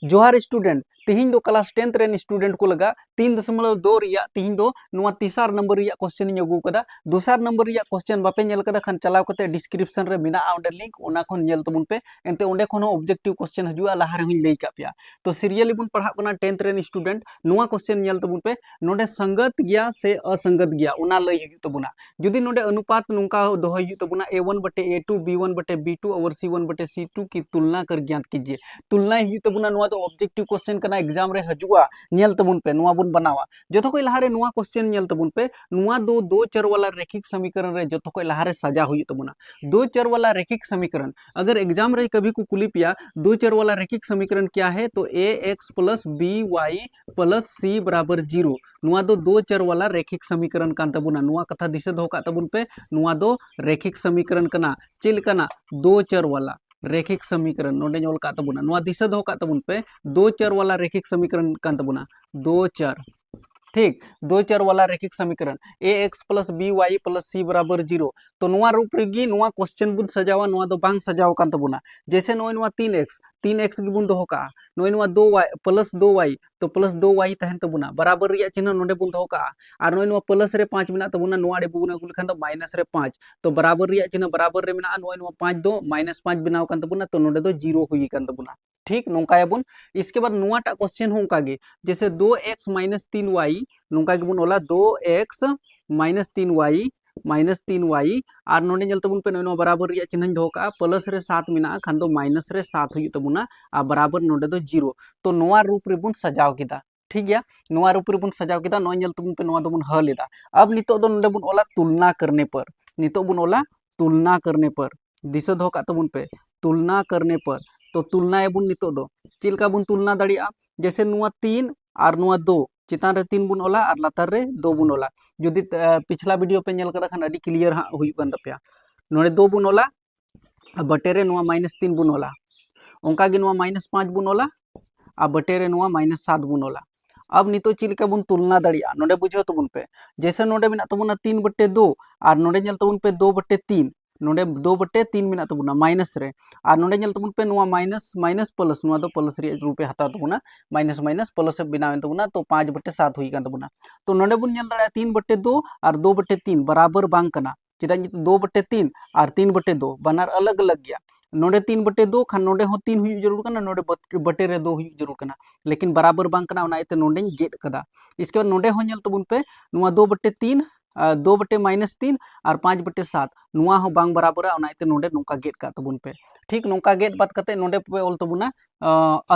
जोहार स्टूडेंट तिहिन दो class 10th rain student को लगा 3.2 रिया तिहिन दो नुआ तीसर नंबर रिया क्वेश्चन इन अगू कदा दूसर नंबर रिया क्वेश्चन बापे नेल कदा खान चलाव कते डिस्क्रिप्शन रे मेना ओंडे लिंक ओना खन नेल तबुन पे एंते ओंडे खन ऑब्जेक्टिव क्वेश्चन हजुआ लहा रे हुई लई का पिया तो सीरियली बुन पढ़ा कना 10th रेन स्टूडेंट नुआ क्वेश्चन नेल तबुन पे नोडे संगत गया से असंगत गया ओना लई हजु तबुना जुदी नोडे अनुपात नुका दोहय हजु तबुना a1 बटे a2 b1 बटे b2 और c1 बटे c2 की तुलना कर ज्ञात कीजिए तुलना ही तबुना नुआ तो ऑब्जेक्टिव क्वेश्चन कना एग्जाम रे हजुआ नेल तबुन पे नुआ बुन बनावा जतो कोई लहारे नुआ क्वेश्चन नेल तबुन पे नुआ दो चर वाला रेखिक समीकरण रे जतो कोई लहारे सजा हुई तबुना दो चर वाला रेखिक समीकरण अगर एग्जाम रे कभी को कुली पिया दो चर वाला रेखिक समीकरण क्या है तो ax plus by plus c बराबर 0 नुआ दो चर वाला रेखिक समीकरण कान तबुना नुआ कथा दिसे दो का तबुन पे नुआ दो रेखिक समीकरण कना चिल कना दो चर वाला रेखिक समीकरण नोडे नोल का तबुना नुआ दिशा दो का तबुन पे दो चर वाला रेखिक समीकरण कान तबुना दो चर ठीक दो चर वाला रेखिक समीकरण ax plus by plus c बराबर 0 तो नुआ रूप रेगी नुआ क्वेश्चन बुन सजावा नुआ दो बांग सजाव कान तबुना जैसे नोय नुआ 3x की बुन दोहो का नोय नुआ 2y प्लस 2y तो प्लस 2y तहन तबुना बराबर रिया चिन्ह नोडे बुन दोहो का और नोय नुआ प्लस रे 5 मिना तबुना नुआ डे बुन अगु लखान दो माइनस रे 5 तो बराबर रिया चिन्ह बराबर रे मिना नोय नुआ 5 दो माइनस 5 बनाव कान तबुना तो नोडे दो 0 हुई कान तबुना ठीक नोंकायाबुन इसके बाद नुआ टा क्वेश्चन हो कागे जैसे 2x माइनस 3y नोंका के बुन ओला 2x माइनस 3y और नोडे जल तबुन पे नो बराबर रिया चिन्ह दो का प्लस रे 7 मिना खान दो माइनस रे 7 हुई तबुना आ बराबर नोडे दो 0 तो नोआ रूप रे बुन सजाव किदा ठीक गया नोआ रूप रे बुन सजाव किदा नो जल तबुन पे नोआ दो बुन ह लेदा अब नितो दो नोडे बुन ओला तुलना करने पर नितो बुन ओला तुलना करने पर दिशा दो का तबुन पे तुलना करने पर तो तुलना एबुन नितो दो चिलका बुन तुलना दाड़िया जैसे नुआ 3 और नुआ 2 चितान रे 3 बुन ओला और लातार रे 2 बुन ओला जुदी पिछला वीडियो पे नेल कदा खान अडी क्लियर हा हुई कान तपया नोडे 2 बुन ओला बटे रे नुआ -3 बुन ओला ओंका गे नुआ -5 बुन ओला आ बटे रे नुआ -7 बुन ओला अब नितो चिलका बुन तुलना दाड़िया नोडे बुझो तबुन पे जैसे नोडे बिना तबुना 3 बटे 2 और नोडे नेल तबुन पे 2 बटे 3 नोडे 2 बटे 3 मिना तबुना माइनस रे और नोडे नेल तबुन पे नुआ माइनस माइनस प्लस नुआ दो प्लस रे रूपे हता तबुना माइनस माइनस प्लस बनाव तबुना तो 5 बटे 7 हुई कान तबुना तो नोडे बुन नेल दाड़ा 3 बटे 2 और 2 बटे 3 बराबर बांग कना चिदा 2 बटे 3 और 3 बटे 2 बनार अलग अलग गया नोडे 3 बटे 2 खान नोडे हो 3 हुई जरूर कना नोडे बटे रे 2 हुई जरूर कना लेकिन बराबर बांग कना ओना इते नोडे गेट कदा इसके बाद नोडे हो नेल तबुन पे नुआ 2 बटे 3 2 बटे -3 और 5 बटे 7 नुआ हो बांग बराबर ओना इते नोडे नोका गेट का तबुन पे ठीक नोका गेट बात कते नोडे पे ओल तबुना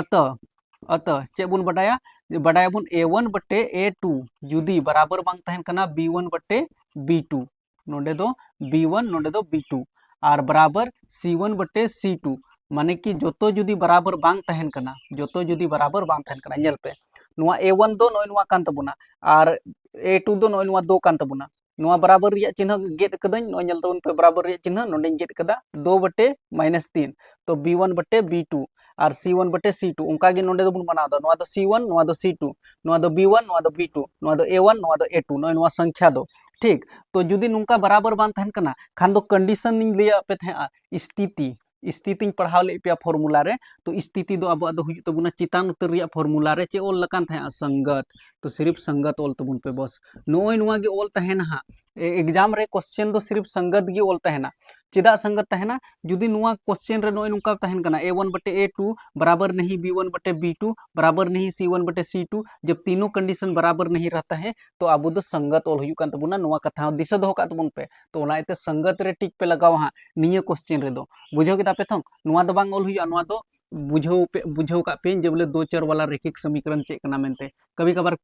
अतः चे बुन बडाया बडाया बुन a1 बटे a2 जुदी बराबर बांग तहन कना b1 बटे b2 नोडे दो b1 नोडे दो b2 और बराबर c1 बटे c2 माने कि जोतो जुदी बराबर बांग तहन कना जोतो जुदी बराबर बांग तहन कना नेल पे नुआ a1 दो नोय नुआ कान तबुना और a2 दो नोय नुआ 2 कान तबुना नुआ बराबर रिया चिन्ह गेट कदन नोय नेल तबुन पे बराबर रिया चिन्ह नोडे गेट कदा 2 बटे -3 तो b1 बटे b2 और c1 बटे c2 उनका गे नोडे दोबुन बनाव दो नुआ दो c1 नुआ दो c2 नुआ दो b1 नुआ दो b2 नुआ दो a1 नुआ दो a2 नोय नुआ संख्या दो ठीक तो जुदी नुका बराबर बांग तहन कना खान दो कंडीशन निंग लिया पे थे स्थिति स्थिति पढ़ाव ले पे फॉर्मूला रे तो स्थिति दो अब दो हुई तबुना चितान उतर रिया फॉर्मूला रे चे ओल लकान थे संगत तो सिर्फ संगत ओल तबुन पे बस नोय नुआ गे ओल तहना हा एग्जाम रे क्वेश्चन दो सिर्फ संगत गे ओल तहना चिदा संगत तहना जुदी नुआ क्वेश्चन रे नोय नुका तहन कना a1 बटे a2 बराबर नहीं b1 बटे b2 बराबर नहीं c1 बटे c2 जब तीनों कंडीशन बराबर नहीं रहता है तो अब दो संगत ओल हुई कान तबुना नुआ कथा दिशा दो का तबुन पे तो ओना इते संगत रे टिक पे लगाव हा निया क्वेश्चन रे दो बुझो के तापे थों नुआ दो बांग ओल हुई नुआ दो बुझो का पे जब बोले दो चर वाला रेखिक समीकरण चेक करना मेनते कभी कभार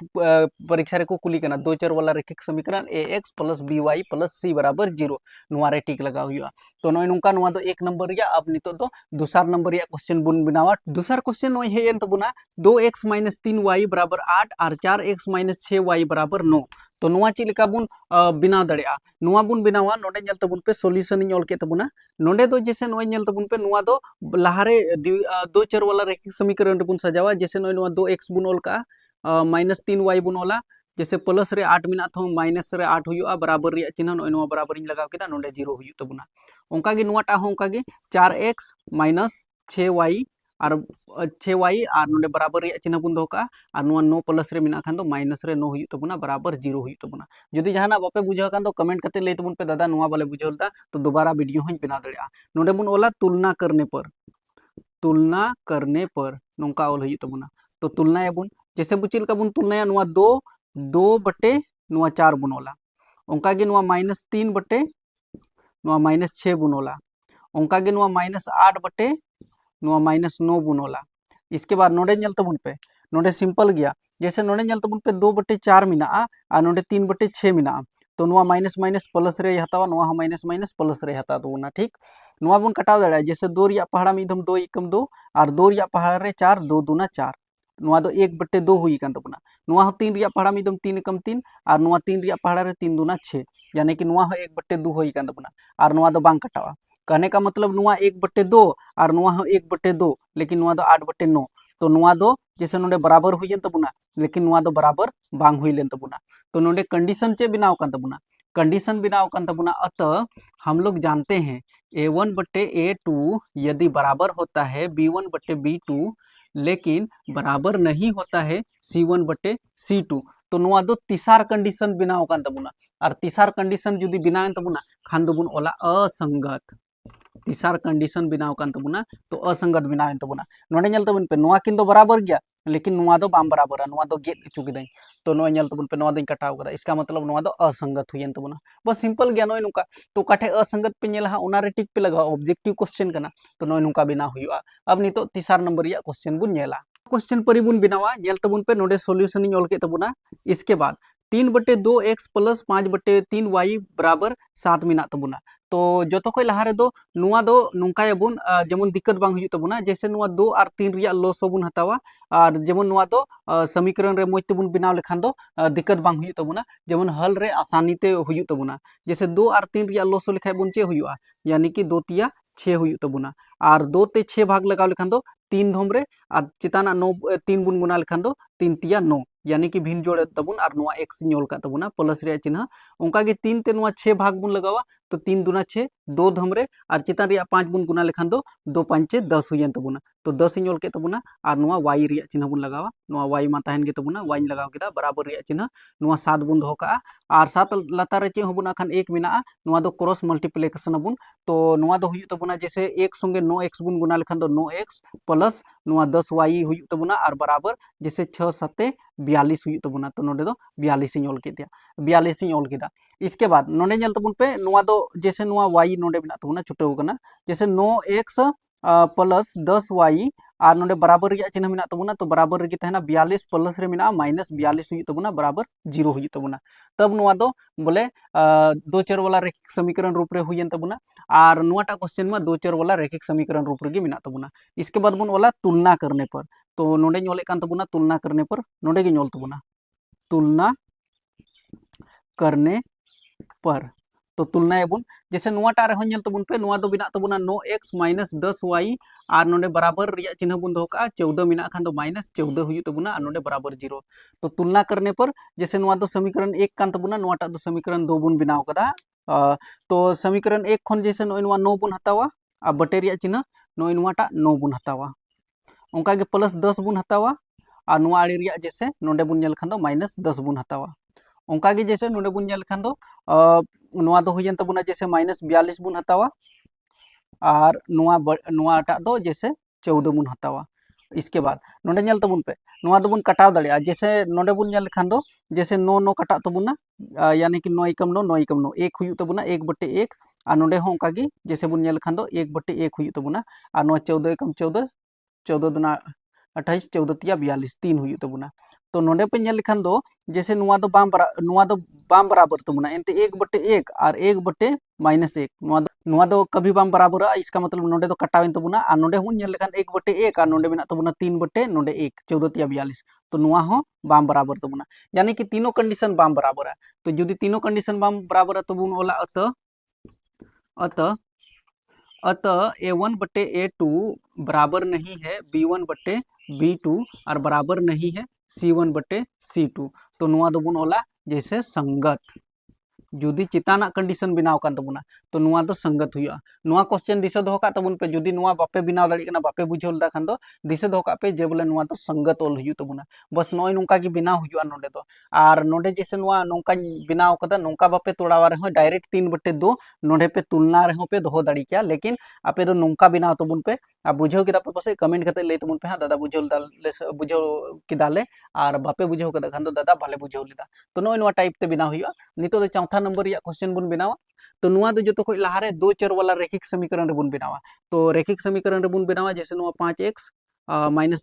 परीक्षा रे को कुली करना दो चर वाला रेखिक समीकरण ax plus by plus c बराबर 0 नुआ रे टिक लगा हुआ तो नोय नुका नुआ दो एक नंबर रिया अब नितो दो दूसर नंबर रिया क्वेश्चन बुन बनावा दूसर क्वेश्चन नोय हे एन तबुना 2x - 3y बराबर 8 और 4x - 6y बराबर 9 तो नुआ ची लेका बुन बिनाव दड़िया नुआ बुन बिनावा नोडे नेल तबुन पे सॉल्यूशन इन ओल के तबुना नोडे दो जैसे नोय नेल तबुन पे नुआ दो लहारे दो चर वाला रेखिक समीकरण रे बुन सजावा जैसे नोय नुआ 2x बुन ओल का -3y बुन ओला जैसे प्लस रे 8 मिना थो माइनस रे 8 हुआ बराबर रिया चिन्ह नोय नुआ बराबर इन लगाव केदा नोडे 0 हुई तबुना ओंका गे नुआ टा हो ओंका गे 4x - 6y और 6y और नोडे बराबर रे चिन्ह बन दो का और नुआ 9 प्लस रे मिना खान दो माइनस रे 9 हुई तबुना बराबर 0 हुई तबुना जदि जहाना बापे बुझाव खान दो कमेंट करते ले तबुन पे दादा नुआ बाले बुझावलदा तो दोबारा वीडियो हई बना दड़िया नोडे बुन ओला तुलना करने पर नोंका ओल हुई तबुना तो तुलना याबुन जैसे बुचिल का बुन तुलना नुआ 2 बटे नुआ 4 बुन ओला ओंका गे नुआ -3 बटे नुआ -6 बुन ओला ओंका गे नुआ -8 बटे नुआ -9 बुन ओला इसके बाद नोडे नेल तबुन पे नोडे सिंपल गया जैसे नोडे नेल तबुन पे 2 बटे 4 मिना आ नोडे 3 बटे 6 मिना तो नुआ माइनस माइनस प्लस रे हतावा नुआ माइनस माइनस प्लस रे हता तबुना ठीक नुआ बुन कटाव दाड़ा जैसे 2 रिया पहाड़ा में एकदम 2 एकम 2 और 2 रिया पहाड़ा रे 4 2 दूना 4 नुआ दो 1 बटे 2 हुई कान तबुना नुआ 3 रिया पहाड़ा में एकदम 3 एकम 3 और नुआ 3 रिया पहाड़ा रे 3 दूना 6 यानी कि नुआ 1 बटे 2 हुई कान तबुना और नुआ दो बांग कटावा कहने का मतलब नुआ 1 बटे 2 और नुआ 1 बटे 2 लेकिन नुआ दो 8 बटे 9 तो नुआ दो जैसे नोडे बराबर हुई तबुना लेकिन नुआ दो बराबर बांग हुई लेन तबुना तो नोडे कंडीशन चे बनाव कान तबुना कंडीशन बनाव कान तबुना अतः हम लोग जानते हैं a1 बटे a2 यदि बराबर होता है b1 बटे b2 लेकिन बराबर नहीं होता है c1 बटे c2 तो नुआ दो तीसार कंडीशन बनाव कान तबुना और तीसार कंडीशन जुदी बनाव तबुना खान दोबुन ओला असंगत तीसार कंडीशन बनाव कान तबुना तो असंगत बनाव तबुना नोडे नेल तबुन पे नुआ किन दो बराबर गया लेकिन नुआ दो बाम बराबर नुआ दो गेट चुकी दई तो नोय नेल तबुन पे नुआ दो कटाव कदा इसका मतलब नुआ दो असंगत हुई तबुना बस सिंपल गया नोय नुका तो काठे असंगत पे नेल हा ओना रे टिक पे लगाओ ऑब्जेक्टिव क्वेश्चन कना तो नोय नुका बनाव हुआ अब नितो तीसार नंबर या क्वेश्चन बुन नेला क्वेश्चन परी बुन बनावा नेल तबुन पे नोडे सॉल्यूशन इन ऑल के तबुना इसके बाद 3 बटे 2 एक्स प्लस 5 बटे 3 वाई बराबर 7 मिना तबुना तो जो तो कोई लहा रे दो नुआ दो नुंका याबुन जेमन दिक्कत बांग हुई तबुना जैसे नुआ 2 और 3 रिया लोसो बुन हतावा और जेमन नुआ दो समीकरण रे मोज तेबुन बनाव लेखान दो दिक्कत बांग हुई तबुना जेमन हल रे आसानी ते हुई तबुना जैसे 2 और 3 रिया लोसो लेखाय बुन चे हुआ यानी कि 2 तिया 6 हुई तबुना और 2 ते 6 भाग लगाव लेखान दो 3 धोम रे और चिताना 9 3 बुन गुना लेखान दो 3 तिया 9 यानी कि भिन जोड़े तबुन और नुआ एक्स नोल का तबुना प्लस रे चिन्ह उनका के 3 ते नुआ 6 भाग बुन लगावा तो 3 दूना 6 2 धम रे और चितान रे 5 बुन गुना लेखान दो 2 5 10 हुई तबुना तो 10 नोल के तबुना और नुआ वाई रे चिन्ह बुन लगावा नुआ वाई मा तहन के तबुना वाई लगाव केदा बराबर रे चिन्ह नुआ 7 बुन दोहो का और 7 लतार रे चे होबुना खान 1 मिना नुआ दो क्रॉस मल्टीप्लिकेशन बुन तो नुआ दो हुई तबुना जैसे 1 संगे 9x बुन गुना लेखान दो 9x प्लस नुआ 10y हुई तबुना और बराबर जैसे 6 7 42 हुई तबुना तो नोडे दो 42 इन ऑल के दिया 42 इन ऑल केदा इसके बाद नोडे नेल तबुन पे नुआ दो जैसे नुआ y नोडे बिना तबुना छुटेव कना जैसे 9x प्लस 10y और नोडे बराबर रिया चिन्ह मिना तबुना तो बराबर रे तहना 42 प्लस रे मिना माइनस 42 हुई तबुना बराबर 0 हुई तबुना तब नुआ दो बोले दो चर वाला रैखिक समीकरण रूप रे हुई तबुना और नुआटा क्वेश्चन में दो चर वाला रैखिक समीकरण रूप रे मिना तबुना इसके बाद बुन ओला तुलना करने पर तो नोडे नोले कान तबुना तुलना करने पर नोडे गे नोल तबुना तुलना करने पर तो तुलना याबुन जैसे नुआटा रे हन तबुन पे नुआ दो बिना तबुना 9x माइनस 10y और नोडे बराबर रिया चिन्ह बुन दोहो का 14 मिना खान दो माइनस 14 हुई तबुना और नोडे बराबर 0 तो तुलना करने पर जैसे नुआ दो समीकरण 1 कान तबुना नुआटा दो समीकरण 2 बुन बनाव कदा तो समीकरण 1 खन जैसे नोय नुआ 9 बुन हतावा आ बटे रिया चिन्ह नोय नुआटा 9 बुन हतावा उनका के प्लस 10 बुन हतावा और नुआ आड़ी रिया जैसे नोडे बुन नेल खान दो माइनस 10 बुन हतावा उनका के जैसे नोडे बुन नेल खान दो नुआ दो हुई तबुना जैसे माइनस 42 बुन हतावा और नुआटा दो जैसे 14 बुन हतावा इसके बाद नोडे नेल तबुन पे नुआ दो बुन कटाव दाड़िया जैसे नोडे बुन नेल खान दो जैसे 9 9 कटाव तबुना यानी कि 9 एकम 9 9 एकम 9 1 हुई तबुना 1 बटे 1 और नोडे हो उनका की जैसे बुन नेल खान दो 1 बटे 1 हुई तबुना और नुआ 14 एकम 14 14 दुना 28 14 तिया 42 3 हुई तबुना तो नोडे पे नेल लेखान दो जैसे नुआ दो बाम बराबर तबुना एनते 1 बटे 1 और 1 बटे माइनस 1 नुआ दो कभी बाम बराबर इसका मतलब नोडे दो कटावेन तबुना और नोडे हुन नेल लेखान 1 बटे 1 और नोडे बिना तबुना 3 बटे नोडे 1 14 तिया 42 तो नुआ हो बाम बराबर तबुना यानी कि तीनों कंडीशन बाम बराबर है तो यदि तीनों कंडीशन बाम बराबर है तो बुन ओला अतः a1 बटे a2 बराबर नहीं है b1 बटे b2 और बराबर नहीं है c1 बटे c2 तो नुआ दो बुन ओला जैसे संगत जुदी चिताना कंडीशन बनाव कान तबुना तो नुआ दो संगत हुआ नुआ क्वेश्चन दिशा दोह का तबुन पे जुदी नुआ बापे बनाव दाड़ी कना बापे बुझेल दा खान दो दिशा दोह का पे जे बोले नुआ दो संगत ओल हुई तबुना बस नोय नुका की बनाव हुआ नोडे दो आर नोडे जैसे नुआ नोका बनाव कदा नोका बापे तोड़ावा रहे डायरेक्ट 3/2 नोडे पे तुलना रहे पे दोह दाड़ी क्या लेकिन आपे दो नोका बनाव तबुन पे आ बुझेव केदा पे पासे कमेंट करते ले तबुन पे हां दादा बुझेल केदाले आर बापे बुझेव कदा खान दो दादा भाले बुझेव लेदा तो नोय नुआ टाइप ते बनाव हुआ नितो दो चौथा नंबर या क्वेश्चन बुन बनावा तो नुआ दो जो खो लहारे दो चर वाला रेखिक समीकरण रे बुन बनावा तो रेखिक समीकरण रे बुन बनावा जैसे नुआ 5x माइनस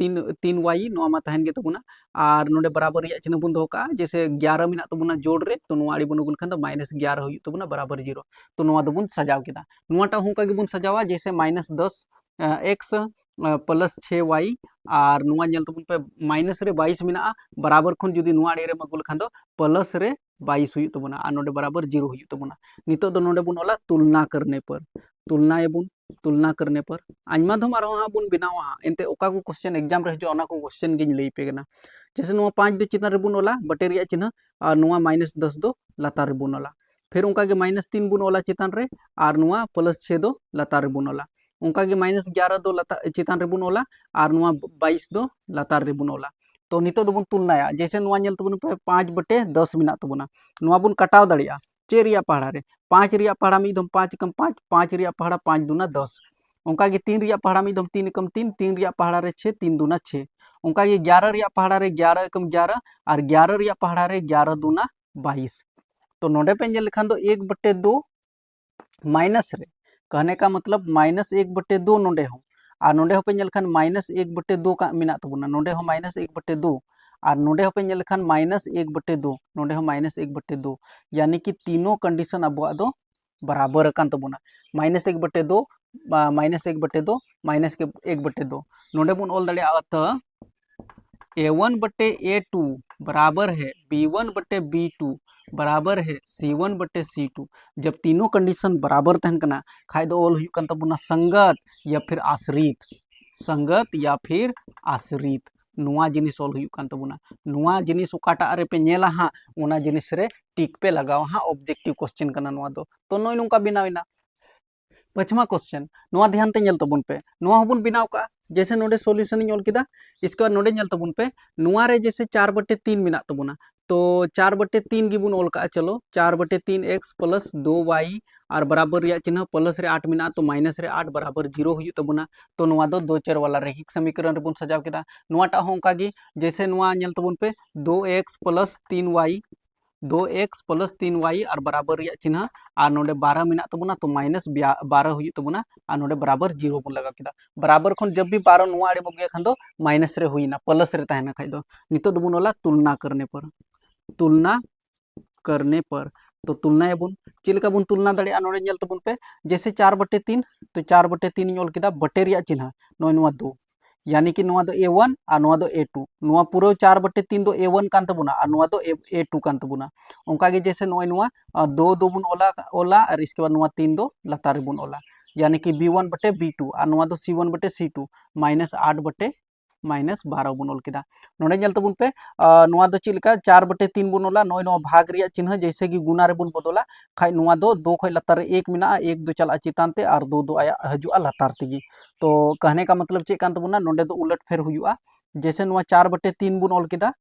3y नुआ मा तहन गे तबुना आर नोडे बराबर या चिन्ह बुन दोका जैसे 11 मिना तबुना जोड़ रे तो नुआ आड़ी बुन गुल खान दो -11 हुई तबुना बराबर 0 तो नुआ दो बुन सजाव केदा नुआ टा हुका गे बुन सजावा जैसे -10 x प्लस 6y और नुआ नेल तबुन पे माइनस रे 22 मिना बराबर खन जुदी नुआ आड़ी रे मगुल खान दो प्लस रे 22 हुई तबुना और नोडे बराबर 0 हुई तबुना नितो दो नोडे बुन ओला तुलना करने पर तुलना करने पर आइमा धम आरो हा बुन बनावा एनते ओका को क्वेश्चन एग्जाम रे जो ओना को क्वेश्चन गिन लई पे गना जैसे नुआ 5 दो चिन्ह रे बुन ओला बटेरिया चिन्ह और नुआ -10 दो लातार रे बुन ओला फिर उनका के -3 बुन ओला चितान रे और नुआ +6 दो लातार रे बुन ओला उनका के -11 दो लातार चितान रे बुन ओला और नुआ 22 दो लातार रे बुन ओला तो नितो दो बुन तुलनाया जैसे नुआ नेल तबुन पे 5/10 मिना तबुना नुआ बुन कटाव दाड़िया चे रिया पहाड़ा रे 5 रिया पहाड़ा में दम 5 कम 5 5 रिया पहाड़ा 5 दूना 10 उनका के 3 रिया पहाड़ा में दम 3 कम 3 3 रिया पहाड़ा रे 6 3 दूना 6 उनका के 11 रिया पहाड़ा रे 11 कम 11 और 11 रिया पहाड़ा रे 11 दूना 22 तो नोडे पे नेल खान दो 1/2 माइनस रे कहने का मतलब -1/2 नोडे हो और नोडे हो पे नेल खान -1/2 का मिना तबुना नोडे हो -1/2 और नोडे हो पे नेल खान -1/2 नोडे हो -1/2 यानी कि तीनों कंडीशन अब दो बराबर कान तबुना -1/2 -1/2 -1/2 नोडे बुन ओल दाड़िया त A1/A2 बराबर है B1/B2 बराबर है C1/C2 जब तीनों कंडीशन बराबर तहन कना खाय दो ओल हुई तबुना संगत या फिर आश्रित नुआ जिनिस ओल हुई तबुना नुआ जिनिस ओकाटा रे पे नेला हा ओना जिनिस रे टिक पे लगाव हा ऑब्जेक्टिव क्वेश्चन कना नुआ दो तो नोय नुका बिनाविना पचमा क्वेश्चन नुआ ध्यान ते नेल तबुन पे नुआ हबुन बिनाव का जैसे नोडे सॉल्यूशन इन ओल किदा इसके बाद नोडे नेल तबुन पे नुआ रे जैसे 4/3 मिना तबुना तो 4/3 गिबुन ओल का चलो 4/3 x प्लस 2y और बराबर रिया चिन्ह प्लस रे 8 मिना तो माइनस रे 8 बराबर 0 हुई तबुना तो नुआ दो दो चर वाला रेखिक समीकरण रे बुन सजाव केदा नुआ टा हो का गी जैसे नुआ नेल तबुन पे 2x plus 3y 2x plus 3y और बराबर रिया चिन्ह और नोडे 12 मिना तबुना तो -12 हुई तबुना और नोडे बराबर 0 बुन लगा केदा बराबर खन जब भी 12 नुआ आड़े बगे खान दो माइनस रे हुईना प्लस रे तहना खाय दो नितो दो बुन ओला तुलना करने पर तो तुलना बुन चिलका बुन तुलना दाड़िया नोडे नेल तबुन पे जैसे 4/3 तो 4/3 ओल केदा बटे रिया चिन्ह नोय नुआ 2 यानी कि नुआ दो A1 और नुआ दो A2 नुआ पूरा 4/3 दो A1 कान तबुना और नुआ दो A2 कान तबुना उनका के जैसे नुआ 2 बुन ओला और इसके बाद नुआ 3 दो लातार बुन ओला यानी कि B1/B2 और नुआ दो C1/C2 -8/-12 बुन ओल केदा नोडे नेल तबुन पे नुआ दो चिलका 4/3 बुन ओला नोय नुआ भाग रिया चिन्ह जैसे कि गुना रे बुन बदला खाय नुआ दो 2 खय लातार 1 मिना 1 दो चला चितान ते और 2 आया हजुआ लातार तेगी तो कहने का मतलब चे कान तबुना नोडे दो उलट फेर हुआ जैसे नुआ 4/3 बुन ओल केदा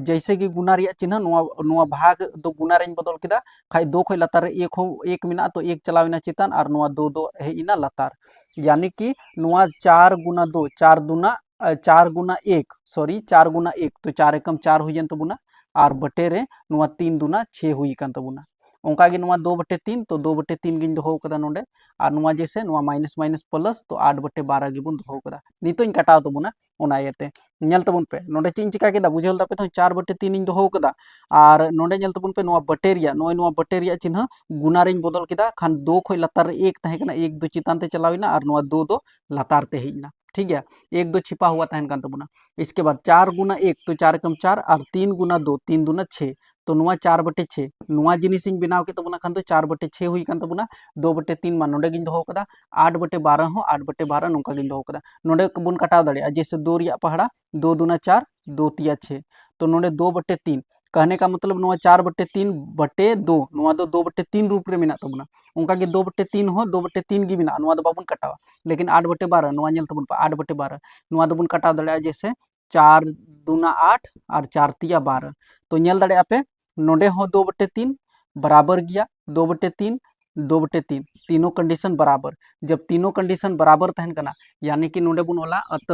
जैसे कि गुना रिया चिन्ह नुआ भाग दो गुना रेन बदल केदा खाय 2 खय लातार 1 मिना तो 1 चलाविना चितान और नुआ 2 दो हेइना लातार यानी कि नुआ 4 गुना 2 4 दूना 4 गुना 1 सॉरी 4 गुना 1 तो 4 एकम 4 हुई तबुना और बटे रे नुआ 3 दूना 6 हुई कान तबुना उनका गे नुआ 2/3 तो 2/3 गिन दोहो कदा नोडे और नुआ जैसे नुआ माइनस माइनस प्लस तो 8/12 गिबुन दोहो कदा नितो इन कटाव तबुना ओना येते नेल तबुन पे नोडे चिन चिका केदा बुझेल तापे तो 4/3 इन दोहो कदा और नोडे नेल तबुन पे नुआ बटेरिया नुआ बटेरिया चिन्ह गुना रेन बदल केदा खान 2 खय लातार 1 तहे कना 1 दो चितान ते चलाविना और नुआ 2 दो लातार ते हेइना ठीक है 1 दो छिपा हुआ तहन कान तबुना इसके बाद 4 गुना 1 तो 4 कम 4 और 3 गुना 2 3 दूना 6 तो नुआ 4/6 नुआ जिनिस इन बनाव के तबुना खान तो 4/6 हुई कान तबुना 2/3 मा नोडे गिन दोहो कदा 8/12 हो 8/12 नोका गिन दोहो कदा नोडे बुन कटाव दाड़िया जैसे 2 रिया पहाड़ा 2 दूना 4 2 तिया 6 तो नोडे 2/3 कहने का मतलब नोआ 4/3/2 नोआ दो 2/3 रूप रे मेना तबना उनका के 2/3 हो 2/3 गी मेना नोआ दो बाबुन कटावा लेकिन 8/12 नोआ नेल तबुन 8/12 नोआ दो बुन कटाव दड़े जैसे 4 दूना 8 और 4 तिया 12 तो नेल दड़े आपे नोडे हो 2/3 बराबर गया 2/3 2/3 तीनों कंडीशन बराबर जब तीनों कंडीशन बराबर तहन कना यानी कि नोडे बुन वाला अत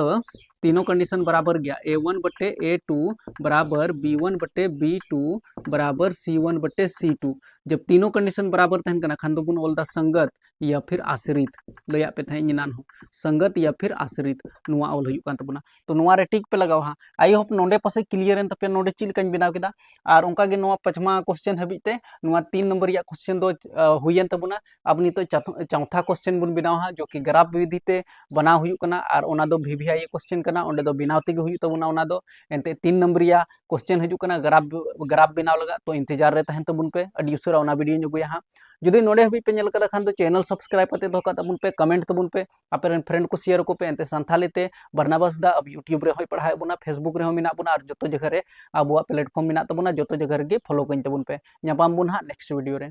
तीनों कंडीशन बराबर गया A1/A2 बराबर B1/B2 बराबर C1/C2 जब तीनों कंडीशन बराबर तहन कना खान दो बुन ओलदा संगत या फिर आश्रित लया पे तहन निनान हो संगत या फिर आश्रित नुआ ओल हुयु कान तबना तो नुआ रे टिक पे लगाव हा आई होप नोडे पासे क्लियर एन तपे नोडे चिल कान बिनाव केदा और उनका के नुआ 5वां क्वेश्चन हबिते नुआ 3 नंबर या क्वेश्चन दो हुयन तबना अब नितो चौथा क्वेश्चन बुन बिनाव हा जो कि ग्राफ विधि ते बनाव हुयु कना और ओना दो VVI क्वेश्चन कना ओंडे दो बिनाव तेगे हुयु तबना ओना दो एंते 3 नंबर या क्वेश्चन हजू कना ग्राफ बिनाव लगा तो इंतजार रे तहन तबुन पे अडी उसरा ओना वीडियो नुगुया हा जुदी नोडे हबी पे नेल कदा खान तो चैनल सब्सक्राइब कते दो का तबुन पे कमेंट तबुन पे आपरे फ्रेंड को शेयर को पे एंते संथाली ते बरनाबास दा अब यूट्यूब रे होय पढ़ाए बुना फेसबुक रे हो मिना बुना और जतो जगह रे अबुआ प्लेटफॉर्म मिना तबुना जतो जगह रे फॉलो कइन तबुन पे ᱧᱟᱯᱟᱢ बुन हा नेक्स्ट वीडियो रे।